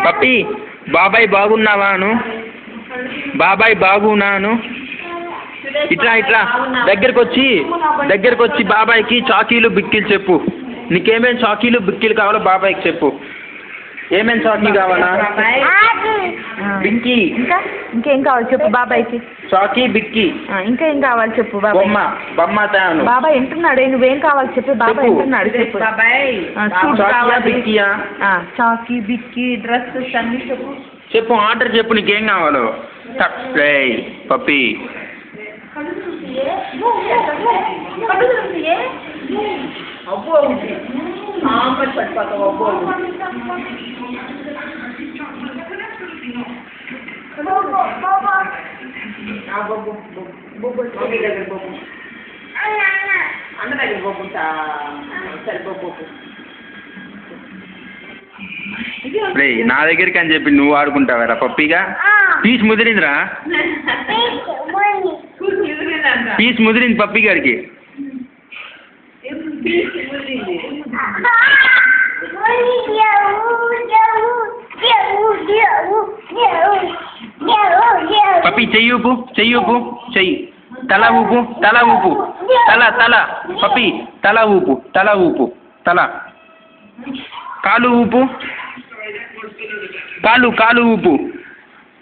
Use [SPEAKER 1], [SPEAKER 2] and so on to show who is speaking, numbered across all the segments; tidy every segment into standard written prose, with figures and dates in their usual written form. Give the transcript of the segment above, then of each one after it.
[SPEAKER 1] పప్పి బాబాయ్ బాగున్నావాను? బాబాయ్ బాగున్నాను. ఇట్లా ఇట్లా దగ్గరకు వచ్చి బాబాయ్కి చాకీలు బిక్కిలు చెప్పు. నీకేమేం చాకీలు బిక్కిలు కావాలో బాబాయ్కి చెప్పు. ఏమేం చాకీ కావాలా? బిక్కి.
[SPEAKER 2] ఇంకేం కావాలి చెప్పు బాబాయ్కి.
[SPEAKER 1] చాకీ బిక్కి.
[SPEAKER 2] ఇంకేం కావాలి చెప్పు బాబాయ్.
[SPEAKER 1] బొమ్మ తాను.
[SPEAKER 2] బాబాయ్ వింటున్నాడు. నువ్వేం కావాలి చెప్పు. బాబాయ్ వింటున్నాడు చెప్పు.
[SPEAKER 1] బిక్కియా?
[SPEAKER 2] చాకీ బిక్కి డ్రెస్ అన్ని చెప్పు.
[SPEAKER 1] చెప్పు ఆర్డర్ చెప్పు నీకేం కావాలో. పప్పి నా దగ్గరికి అని చెప్పి నువ్వు ఆడుకుంటావారా పప్పిగా? పీస్ ముదిరిందిరా. పీస్ ముదిరింది పప్పి గారికి. పప్పి చెయ్యి ఊపు చెయ్యి. తల ఊపు తల పప్పి తల ఊపు తల. కాలు ఊపు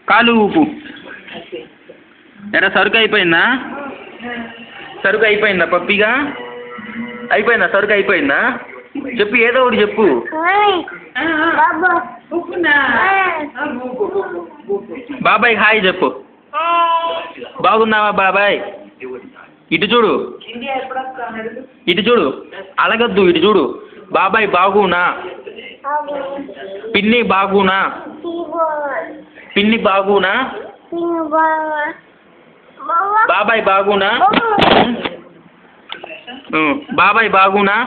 [SPEAKER 1] కాలు ఊపు. ఎరా సరుకు అయిపోయిందా పప్పిగా? అయిపోయిందా సరుకు అయిపోయిందా? చెప్పు ఏదో ఒకటి చెప్పు. బాబాయ్ హాయ్ చెప్పు. బాగున్నావా బాబాయ్? ఇటు చూడు అలగద్దు. ఇటు చూడు. బాబాయ్ బాగునా? పిన్ని బాగునా? బాబాయ్ బాగునా? బాబాయ్ బాగునా?